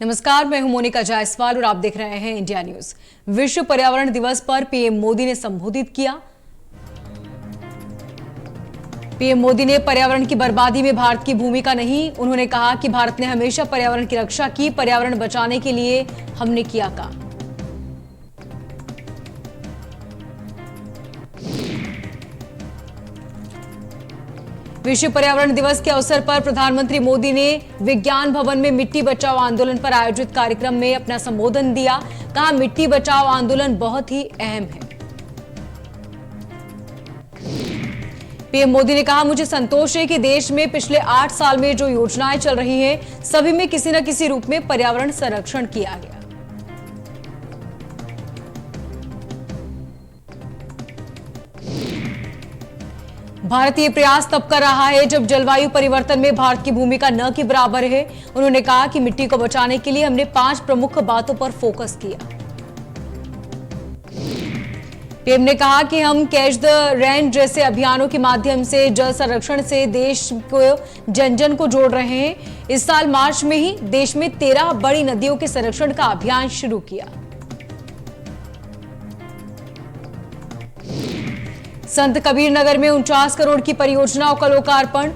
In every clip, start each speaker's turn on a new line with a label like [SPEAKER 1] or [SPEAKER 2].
[SPEAKER 1] नमस्कार, मैं हूं मोनिका जायसवाल और आप देख रहे हैं इंडिया न्यूज। विश्व पर्यावरण दिवस पर पीएम मोदी ने संबोधित किया। पीएम मोदी ने पर्यावरण की बर्बादी में भारत की भूमिका नहीं, उन्होंने कहा कि भारत ने हमेशा पर्यावरण की रक्षा की, पर्यावरण बचाने के लिए हमने किया काम। विश्व पर्यावरण दिवस के अवसर पर प्रधानमंत्री मोदी ने विज्ञान भवन में मिट्टी बचाओ आंदोलन पर आयोजित कार्यक्रम में अपना संबोधन दिया। कहा, मिट्टी बचाओ आंदोलन बहुत ही अहम है। पीएम मोदी ने कहा, मुझे संतोष है कि देश में पिछले 8 साल में जो योजनाएं चल रही हैं, सभी में किसी न किसी रूप में पर्यावरण संरक्षण किया गया। भारतीय प्रयास तब कर रहा है जब जलवायु परिवर्तन में भारत की भूमिका न के बराबर है। उन्होंने कहा कि मिट्टी को बचाने के लिए हमने 5 प्रमुख बातों पर फोकस किया। पीएम ने कहा कि हम कैच द रेन जैसे अभियानों के माध्यम से जल संरक्षण से देश को जन जन को जोड़ रहे हैं। इस साल मार्च में ही देश में 13 बड़ी नदियों के संरक्षण का अभियान शुरू किया। संत कबीर नगर में 49 करोड़ की परियोजनाओं का लोकार्पण।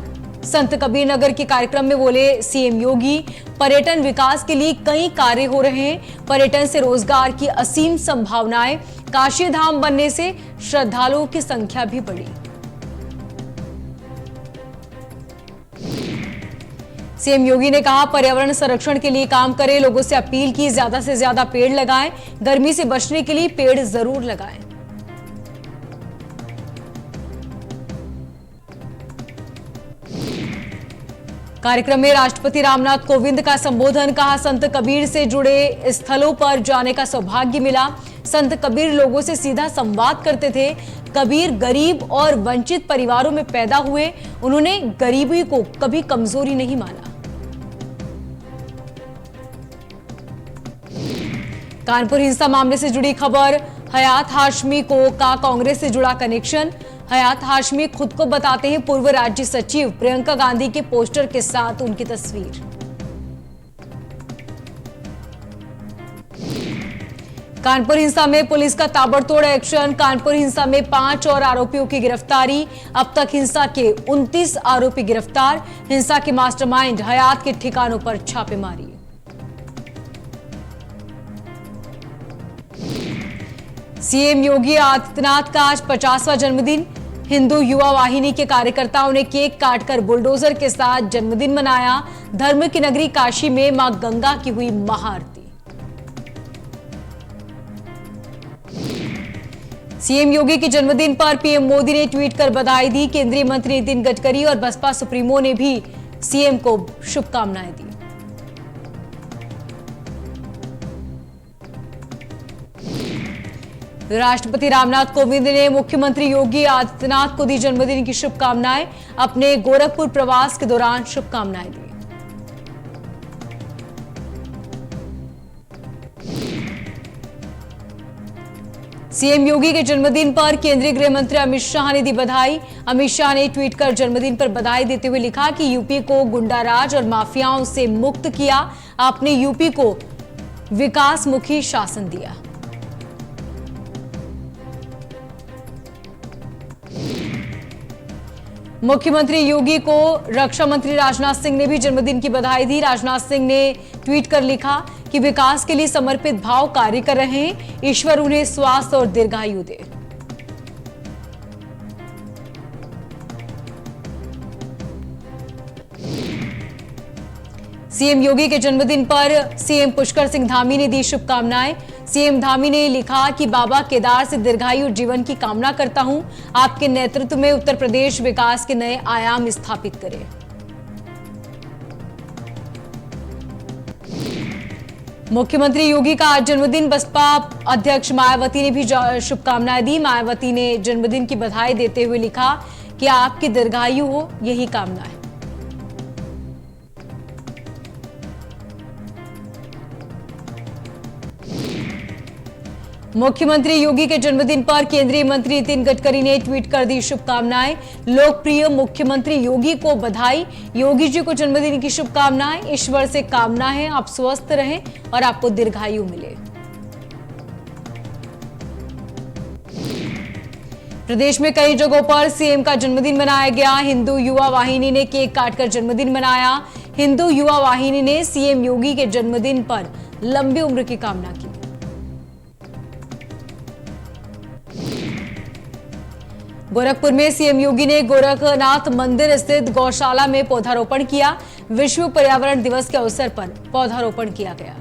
[SPEAKER 1] संत कबीर नगर के कार्यक्रम में बोले सीएम योगी, पर्यटन विकास के लिए कई कार्य हो रहे हैं। पर्यटन से रोजगार की असीम संभावनाएं, काशी धाम बनने से श्रद्धालुओं की संख्या भी बढ़ी। सीएम योगी ने कहा, पर्यावरण संरक्षण के लिए काम करें, लोगों से अपील की ज्यादा से ज्यादा पेड़ लगाएं, गर्मी से बचने के लिए पेड़ जरूर लगाएं। कार्यक्रम में राष्ट्रपति रामनाथ कोविंद का संबोधन। कहा, संत कबीर से जुड़े स्थलों पर जाने का सौभाग्य मिला। संत कबीर लोगों से सीधा संवाद करते थे। कबीर गरीब और वंचित परिवारों में पैदा हुए, उन्होंने गरीबी को कभी कमजोरी नहीं माना। कानपुर हिंसा मामले से जुड़ी खबर। हयात हाशमी को का कांग्रेस से जुड़ा कनेक्शन। हयात हाशमी खुद को बताते हैं पूर्व राज्य सचिव। प्रियंका गांधी के पोस्टर के साथ उनकी तस्वीर। कानपुर हिंसा में पुलिस का ताबड़तोड़ एक्शन। कानपुर हिंसा में 5 और आरोपियों की गिरफ्तारी। अब तक हिंसा के 29 आरोपी गिरफ्तार। हिंसा के मास्टरमाइंड हयात के ठिकानों पर छापेमारी। सीएम योगी आदित्यनाथ का आज 50वां जन्मदिन। हिंदू युवा वाहिनी के कार्यकर्ताओं ने केक काटकर बुलडोजर के साथ जन्मदिन मनाया। धर्म की नगरी काशी में मां गंगा की हुई महाआरती। सीएम योगी के जन्मदिन पर पीएम मोदी ने ट्वीट कर बधाई दी। केंद्रीय मंत्री नितिन गडकरी और बसपा सुप्रीमो ने भी सीएम को शुभकामनाएं दी। राष्ट्रपति रामनाथ कोविंद ने मुख्यमंत्री योगी आदित्यनाथ को दी जन्मदिन की शुभकामनाएं। अपने गोरखपुर प्रवास के दौरान शुभकामनाएं दी। सीएम योगी के जन्मदिन पर केंद्रीय गृह मंत्री अमित शाह ने दी बधाई। अमित शाह ने ट्वीट कर जन्मदिन पर बधाई देते हुए लिखा कि यूपी को गुंडाराज और माफियाओं से मुक्त किया। आपने यूपी को विकासमुखी शासन दिया। मुख्यमंत्री योगी को रक्षा मंत्री राजनाथ सिंह ने भी जन्मदिन की बधाई दी। राजनाथ सिंह ने ट्वीट कर लिखा कि विकास के लिए समर्पित भाव कार्य कर रहे हैं, ईश्वर उन्हें स्वास्थ्य और दीर्घायु दे। सीएम योगी के जन्मदिन पर सीएम पुष्कर सिंह धामी ने दी शुभकामनाएं। सीएम धामी ने लिखा कि बाबा केदार से दीर्घायु जीवन की कामना करता हूं, आपके नेतृत्व में उत्तर प्रदेश विकास के नए आयाम स्थापित करे। मुख्यमंत्री योगी का आज जन्मदिन। बसपा अध्यक्ष मायावती ने भी शुभकामनाएं दी। मायावती ने जन्मदिन की बधाई देते हुए लिखा कि आपकी दीर्घायु हो, यही कामना है। मुख्यमंत्री योगी के जन्मदिन पर केंद्रीय मंत्री नितिन गडकरी ने ट्वीट कर दी शुभकामनाएं। लोकप्रिय मुख्यमंत्री योगी को बधाई। योगी जी को जन्मदिन की शुभकामनाएं। ईश्वर से कामना है आप स्वस्थ रहें और आपको दीर्घायु मिले। प्रदेश में कई जगहों पर सीएम का जन्मदिन मनाया गया। हिंदू युवा वाहिनी ने केक काटकर जन्मदिन मनाया। हिंदू युवा वाहिनी ने सीएम योगी के जन्मदिन पर लंबी उम्र की कामना की। गोरखपुर में सीएम योगी ने गोरखनाथ मंदिर स्थित गौशाला में पौधारोपण किया। विश्व पर्यावरण दिवस के अवसर पर पौधारोपण किया गया।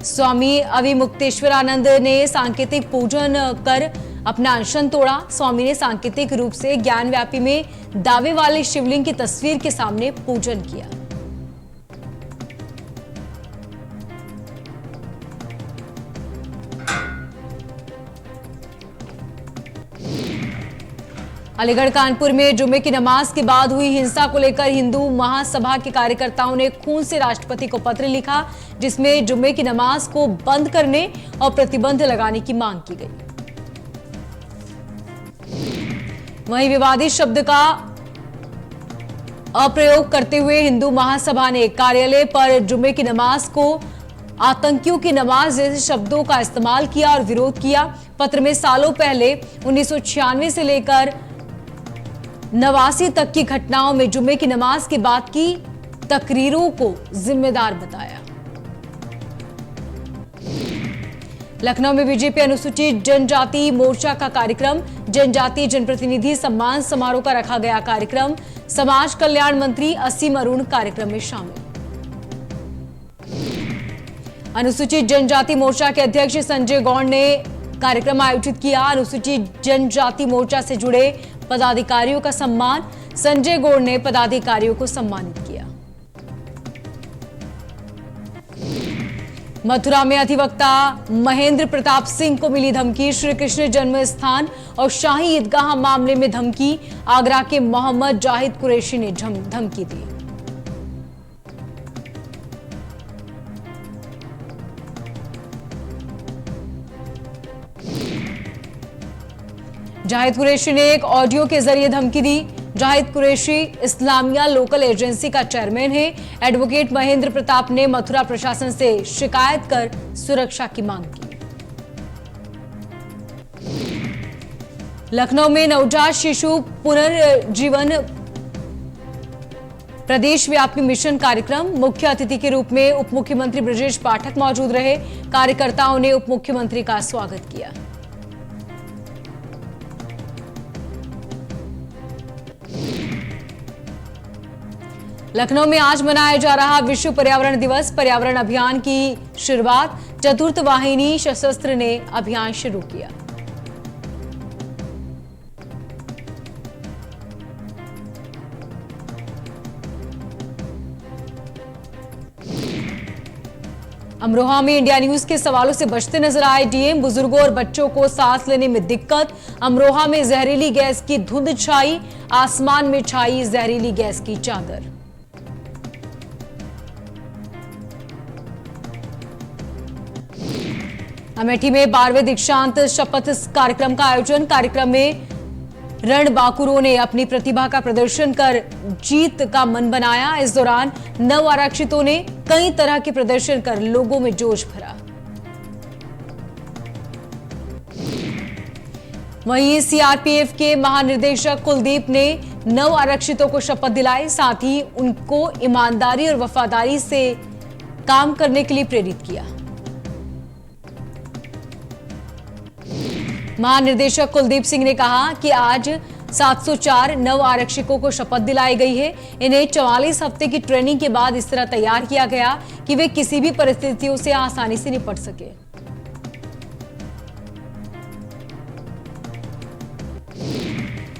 [SPEAKER 1] स्वामी अविमुक्तेश्वरानंद ने सांकेतिक पूजन कर अपना अनशन तोड़ा। स्वामी ने सांकेतिक रूप से ज्ञानव्यापी में दावे वाले शिवलिंग की तस्वीर के सामने पूजन किया। अलीगढ़ कानपुर में जुम्मे की नमाज के बाद हुई हिंसा को लेकर हिंदू महासभा के कार्यकर्ताओं ने खून से राष्ट्रपति को पत्र लिखा, जिसमें जुम्मे की नमाज को बंद करने और प्रतिबंध लगाने की मांग की गई। वहीं विवादित शब्द का अप्रयोग करते हुए हिंदू महासभा ने कार्यालय पर जुम्मे की नमाज को आतंकियों की नमाज जैसे शब्दों का इस्तेमाल किया और विरोध किया। पत्र में सालों पहले 1996 से लेकर 89 तक की घटनाओं में जुम्मे की नमाज के बाद की तकरीरों को जिम्मेदार बताया। लखनऊ में बीजेपी अनुसूचित जनजाति मोर्चा का कार्यक्रम। जनजातीय जनप्रतिनिधि सम्मान समारोह का रखा गया कार्यक्रम। समाज कल्याण मंत्री असीम अरुण कार्यक्रम में शामिल। अनुसूचित जनजाति मोर्चा के अध्यक्ष संजय गौड़ ने कार्यक्रम आयोजित किया। अनुसूचित जनजाति मोर्चा से जुड़े पदाधिकारियों का सम्मान। संजय गौड़ ने पदाधिकारियों को सम्मानित किया। मथुरा में अधिवक्ता महेंद्र प्रताप सिंह को मिली धमकी। श्री कृष्ण जन्म स्थान और शाही ईदगाह मामले में धमकी। आगरा के मोहम्मद जाहिद कुरैशी ने धमकी दी। जाहिद कुरैशी ने एक ऑडियो के जरिए धमकी दी। जाहिद कुरैशी इस्लामिया लोकल एजेंसी का चेयरमैन है। एडवोकेट महेंद्र प्रताप ने मथुरा प्रशासन से शिकायत कर सुरक्षा की मांग की। लखनऊ में नवजात शिशु पुनर्जीवन प्रदेश व्यापी मिशन कार्यक्रम। मुख्य अतिथि के रूप में उप मुख्यमंत्री ब्रजेश पाठक मौजूद रहे। कार्यकर्ताओं ने उप मुख्यमंत्री का स्वागत किया। लखनऊ में आज मनाया जा रहा विश्व पर्यावरण दिवस। पर्यावरण अभियान की शुरुआत चतुर्थ वाहिनी सशस्त्र ने अभियान शुरू किया। अमरोहा में इंडिया न्यूज के सवालों से बचते नजर आए डीएम। बुजुर्गों और बच्चों को सांस लेने में दिक्कत। अमरोहा में जहरीली गैस की धुंध छाई। आसमान में छाई जहरीली गैस की चादर। अमेठी में 12वें दीक्षांत शपथ कार्यक्रम का आयोजन। कार्यक्रम में रणबांकुरों ने अपनी प्रतिभा का प्रदर्शन कर जीत का मन बनाया। इस दौरान नव आरक्षितों ने कई तरह के प्रदर्शन कर लोगों में जोश भरा। वहीं सीआरपीएफ के महानिदेशक कुलदीप ने नव आरक्षितों को शपथ दिलाई। साथ ही उनको ईमानदारी और वफादारी से काम करने के लिए प्रेरित किया। महानिदेशक कुलदीप सिंह ने कहा कि आज 704 नव आरक्षकों को शपथ दिलाई गई है। इन्हें 44 हफ्ते की ट्रेनिंग के बाद इस तरह तैयार किया गया कि वे किसी भी परिस्थितियों से आसानी से निपट सके।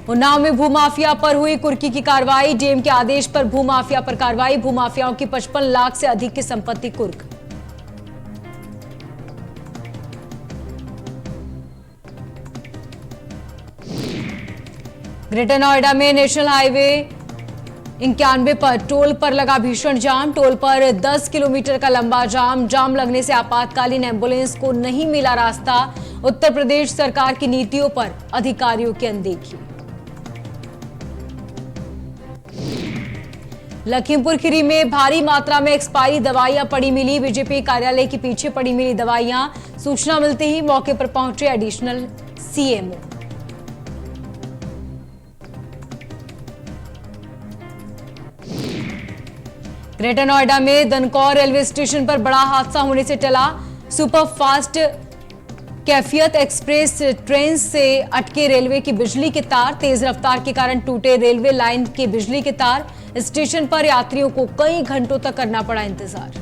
[SPEAKER 1] उन्नाव में भूमाफिया पर हुई कुर्की की कार्रवाई। डीएम के आदेश पर भूमाफिया पर कार्रवाई। भूमाफियाओं की 55 लाख से अधिक की संपत्ति कुर्क। ग्रेटर नोएडा में नेशनल हाईवे 91 पर टोल पर लगा भीषण जाम। टोल पर 10 किलोमीटर का लंबा जाम लगने से आपातकालीन एम्बुलेंस को नहीं मिला रास्ता। उत्तर प्रदेश सरकार की नीतियों पर अधिकारियों की अनदेखी। लखीमपुर खीरी में भारी मात्रा में एक्सपायरी दवाइयां पड़ी मिली। बीजेपी कार्यालय के पीछे पड़ी मिली दवाइयां। सूचना मिलते ही मौके पर पहुंचे एडिशनल सीएमओ। ग्रेटर नोएडा में दनकौर रेलवे स्टेशन पर बड़ा हादसा होने से टला। सुपर फास्ट कैफियत एक्सप्रेस ट्रेन से अटके रेलवे की बिजली के तार। तेज रफ्तार के कारण टूटे रेलवे लाइन के बिजली के तार। स्टेशन पर यात्रियों को कई घंटों तक करना पड़ा इंतजार।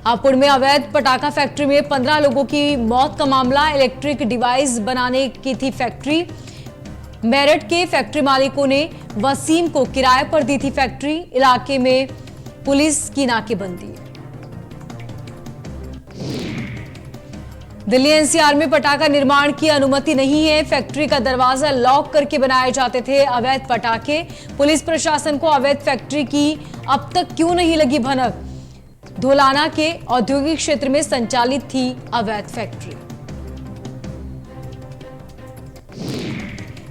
[SPEAKER 1] हापुड़ में अवैध पटाखा फैक्ट्री में 15 लोगों की मौत का मामला। इलेक्ट्रिक डिवाइस बनाने की थी फैक्ट्री। मेरठ के फैक्ट्री मालिकों ने वसीम को किराए पर दी थी फैक्ट्री। इलाके में पुलिस की नाकेबंदी। दिल्ली एनसीआर में पटाखा निर्माण की अनुमति नहीं है। फैक्ट्री का दरवाजा लॉक करके बनाए जाते थे अवैध पटाखे। पुलिस प्रशासन को अवैध फैक्ट्री की अब तक क्यों नहीं लगी भनक। धोलाना के औद्योगिक क्षेत्र में संचालित थी अवैध फैक्ट्री।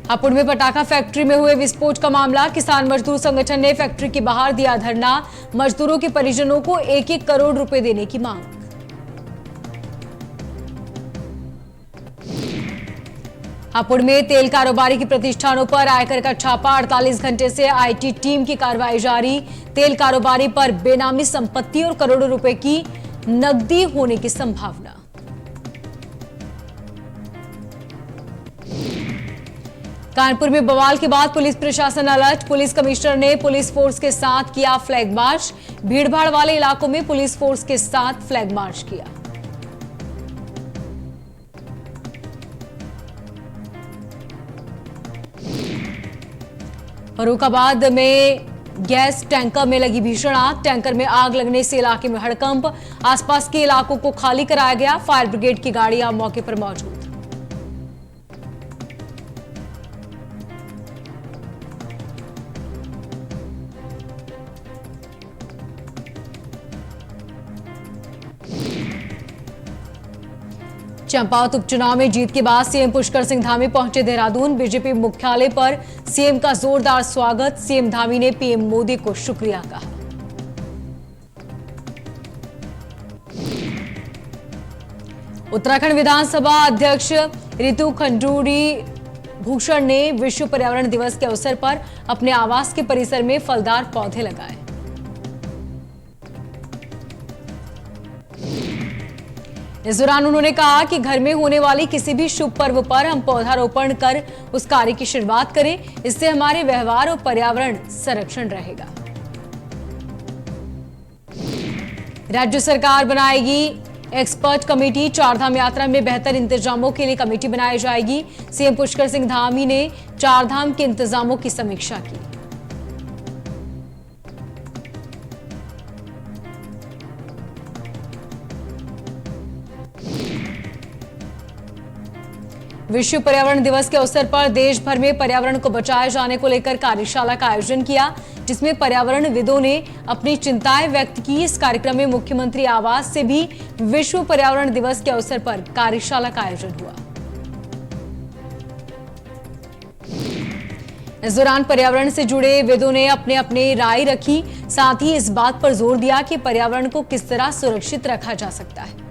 [SPEAKER 1] हापुड़ में पटाखा फैक्ट्री में हुए विस्फोट का मामला। किसान मजदूर संगठन ने फैक्ट्री के बाहर दिया धरना। मजदूरों के परिजनों को 1-1 करोड़ रुपए देने की मांग। हापुड़ में तेल कारोबारी के प्रतिष्ठानों पर आयकर का छापा। 48 घंटे से आईटी टीम की कार्रवाई जारी। तेल कारोबारी पर बेनामी संपत्ति और करोड़ों रुपए की नकदी होने की संभावना। कानपुर में बवाल के बाद पुलिस प्रशासन अलर्ट। पुलिस कमिश्नर ने पुलिस फोर्स के साथ किया फ्लैग मार्च। भीड़भाड़ वाले इलाकों में पुलिस फोर्स के साथ फ्लैग मार्च किया। फर्रुखाबाद में गैस टैंकर में लगी भीषण आग। टैंकर में आग लगने से इलाके में हड़कंप। आसपास के इलाकों को खाली कराया गया। फायर ब्रिगेड की गाड़ियां मौके पर मौजूद। चंपावत उपचुनाव में जीत के बाद सीएम पुष्कर सिंह धामी पहुंचे देहरादून। बीजेपी मुख्यालय पर सीएम का जोरदार स्वागत। सीएम धामी ने पीएम मोदी को शुक्रिया कहा। उत्तराखंड विधानसभा अध्यक्ष रितु खंडूरी भूषण ने विश्व पर्यावरण दिवस के अवसर पर अपने आवास के परिसर में फलदार पौधे लगाए। इस दौरान उन्होंने कहा कि घर में होने वाली किसी भी शुभ पर्व पर हम पौधारोपण कर उस कार्य की शुरुआत करें। इससे हमारे व्यवहार और पर्यावरण संरक्षण रहेगा। राज्य सरकार बनाएगी एक्सपर्ट कमेटी। चारधाम यात्रा में बेहतर इंतजामों के लिए कमेटी बनाई जाएगी। सीएम पुष्कर सिंह धामी ने चारधाम के इंतजामों की समीक्षा की। विश्व पर्यावरण दिवस के अवसर पर देश भर में पर्यावरण को बचाए जाने को लेकर कार्यशाला का आयोजन किया, जिसमें पर्यावरणविदों ने अपनी चिंताएं व्यक्त की। इस कार्यक्रम में मुख्यमंत्री आवास से भी विश्व पर्यावरण दिवस के अवसर पर कार्यशाला का आयोजन हुआ। इस दौरान पर्यावरण से जुड़े विदों ने अपने अपने राय रखी। साथ ही इस बात पर जोर दिया कि पर्यावरण को किस तरह सुरक्षित रखा जा सकता है।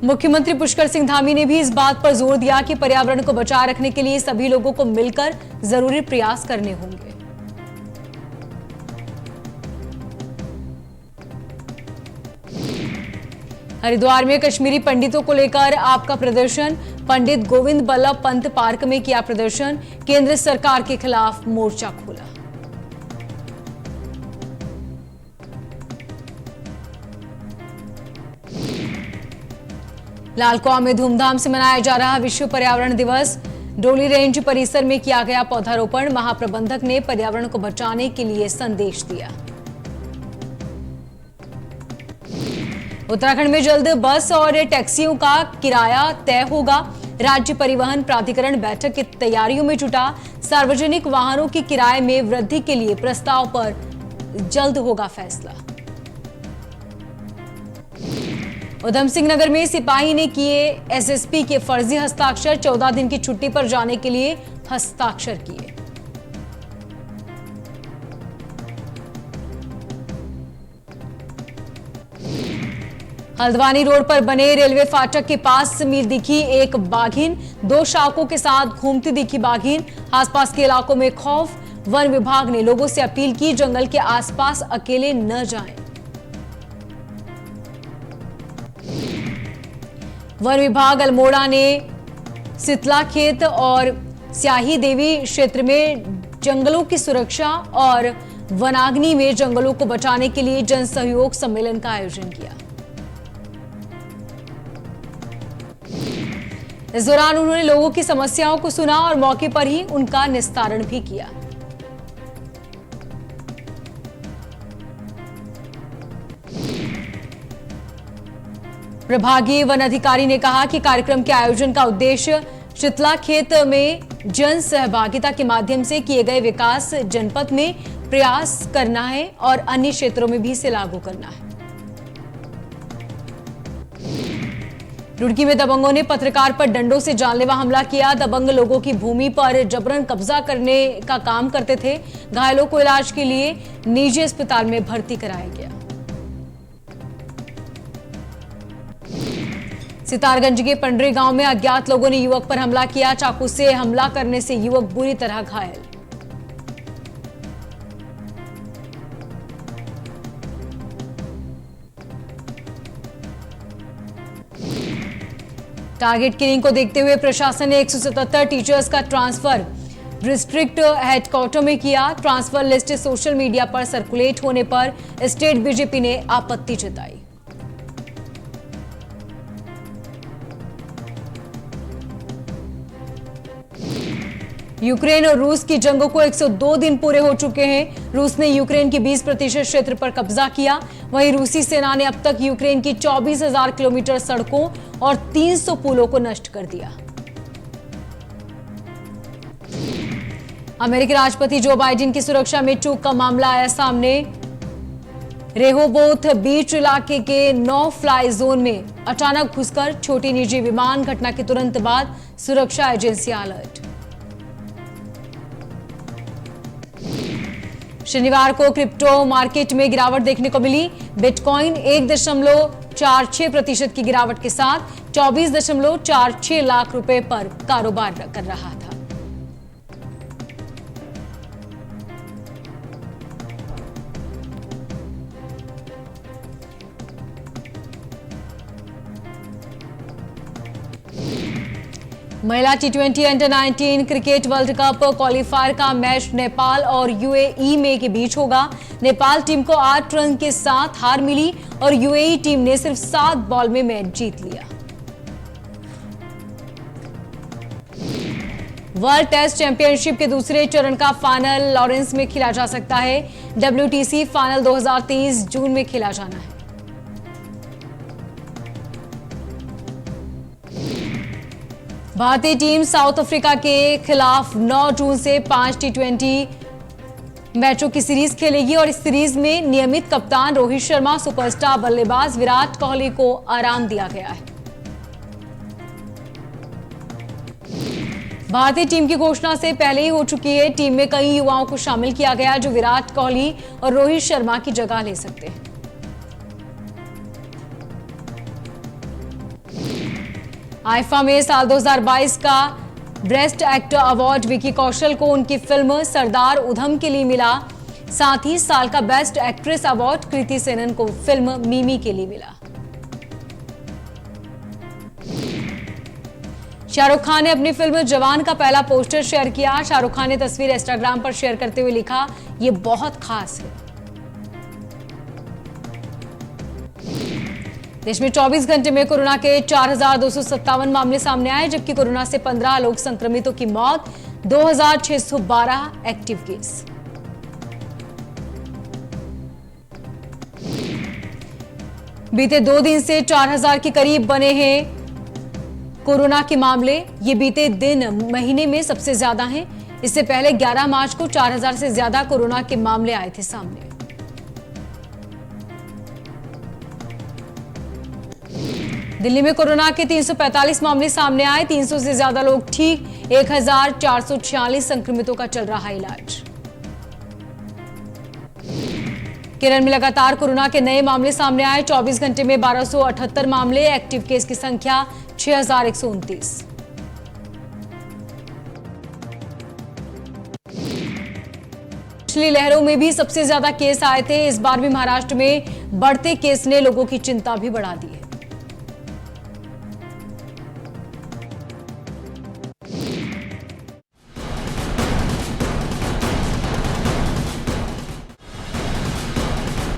[SPEAKER 1] मुख्यमंत्री पुष्कर सिंह धामी ने भी इस बात पर जोर दिया कि पर्यावरण को बचाए रखने के लिए सभी लोगों को मिलकर जरूरी प्रयास करने होंगे। हरिद्वार में कश्मीरी पंडितों को लेकर आपका प्रदर्शन। पंडित गोविंद बल्लभ पंत पार्क में किया प्रदर्शन। केंद्र सरकार के खिलाफ मोर्चा खोला। लालकुआं में धूमधाम से मनाया जा रहा विश्व पर्यावरण दिवस। डोली रेंज परिसर में किया गया पौधारोपण। महाप्रबंधक ने पर्यावरण को बचाने के लिए संदेश दिया। उत्तराखंड में जल्द बस और टैक्सियों का किराया तय होगा। राज्य परिवहन प्राधिकरण बैठक की तैयारियों में जुटा। सार्वजनिक वाहनों की किराए में वृद्धि के लिए प्रस्ताव पर जल्द होगा फैसला। उधम सिंह नगर में सिपाही ने किए एसएसपी के फर्जी हस्ताक्षर। 14 दिन की छुट्टी पर जाने के लिए हस्ताक्षर किए। हल्द्वानी रोड पर बने रेलवे फाटक के पास दिखी एक बाघिन। 2 शावकों के साथ घूमती दिखी बाघिन। आसपास के इलाकों में खौफ। वन विभाग ने लोगों से अपील की, जंगल के आसपास अकेले न जाएं। वन विभाग अल्मोड़ा ने सितला खेत और स्याही देवी क्षेत्र में जंगलों की सुरक्षा और वनाग्नि में जंगलों को बचाने के लिए जन सहयोग सम्मेलन का आयोजन किया। इस दौरान उन्होंने लोगों की समस्याओं को सुना और मौके पर ही उनका निस्तारण भी किया। प्रभागीय वन अधिकारी ने कहा कि कार्यक्रम के आयोजन का उद्देश्य शीतला खेत में जन सहभागिता के माध्यम से किए गए विकास जनपद में प्रयास करना है और अन्य क्षेत्रों में भी इसे लागू करना है। रुड़की में दबंगों ने पत्रकार पर डंडों से जानलेवा हमला किया। दबंग लोगों की भूमि पर जबरन कब्जा करने का काम करते थे। घायलों को इलाज के लिए निजी अस्पताल में भर्ती कराया गया। सितारगंज के पंडरी गांव में अज्ञात लोगों ने युवक पर हमला किया। चाकू से हमला करने से युवक बुरी तरह घायल। टारगेट किलिंग को देखते हुए प्रशासन ने 177 टीचर्स का ट्रांसफर डिस्ट्रिक्ट हेडक्वार्टर में किया। ट्रांसफर लिस्ट सोशल मीडिया पर सर्कुलेट होने पर स्टेट बीजेपी ने आपत्ति जताई। यूक्रेन और रूस की जंग को 102 दिन पूरे हो चुके हैं। रूस ने यूक्रेन के 20% क्षेत्र पर कब्जा किया। वहीं रूसी सेना ने अब तक यूक्रेन की 24,000 किलोमीटर सड़कों और 300 पुलों को नष्ट कर दिया। अमेरिकी राष्ट्रपति जो बाइडेन की सुरक्षा में चूक का मामला आया सामने। रेहोबोथ बीच इलाके के नो फ्लाई जोन में अचानक घुसकर छोटी निजी विमान। घटना के तुरंत बाद सुरक्षा एजेंसियां अलर्ट। शनिवार को क्रिप्टो मार्केट में गिरावट देखने को मिली। बिटकॉइन 1.46% की गिरावट के साथ 24.46 लाख रुपए पर कारोबार कर रहा था। महिला T20 under 19 cricket world cup qualifier का मैच नेपाल और यूएई में के बीच होगा। नेपाल टीम को 8 रन के साथ हार मिली और यूएई टीम ने सिर्फ 7 बॉल में मैच जीत लिया। वर्ल्ड टेस्ट चैंपियनशिप के दूसरे चरण का फाइनल लॉरेंस में खेला जा सकता है। WTC फाइनल 2023 जून में खेला जाना है। भारतीय टीम साउथ अफ्रीका के खिलाफ 9 जून से 5 T20 मैचों की सीरीज खेलेगी और इस सीरीज में नियमित कप्तान रोहित शर्मा, सुपरस्टार बल्लेबाज विराट कोहली को आराम दिया गया है। भारतीय टीम की घोषणा से पहले ही हो चुकी है। टीम में कई युवाओं को शामिल किया गया जो विराट कोहली और रोहित शर्मा की जगह ले सकते हैं। आईफा में साल 2022 का best actor award Vicky Kaushal को उनकी फिल्म सरदार उधम के लिए मिला। साथ ही साल का best actress award Kriti Sanon को फिल्म मिमी के लिए मिला। शाहरुख खान ने अपनी फिल्म जवान का पहला पोस्टर शेयर किया। शाहरुख खान ने तस्वीर इंस्टाग्राम पर शेयर करते हुए लिखा, "ये बहुत खास है।" देश में 24 घंटे में कोरोना के 4,257 मामले सामने आए, जबकि कोरोना से 15 लोग संक्रमितों की मौत। 2,612 एक्टिव केस। बीते 2 दिन से 4,000 के करीब बने हैं कोरोना के मामले ये बीते दिन महीने में सबसे ज्यादा हैं। इससे पहले 11 मार्च को 4000 से ज्यादा कोरोना के मामले आए थे सामने। दिल्ली में कोरोना के 345 मामले सामने आए। 300 से ज्यादा लोग ठीक। 1446 संक्रमितों का चल रहा इलाज। केरल में लगातार कोरोना के नए मामले सामने आए। 24 घंटे में 1278 मामले। एक्टिव केस की संख्या 6129। पिछली लहरों में भी सबसे ज्यादा केस आए थे। इस बार भी महाराष्ट्र में बढ़ते केस ने लोगों की चिंता भी बढ़ा दी है।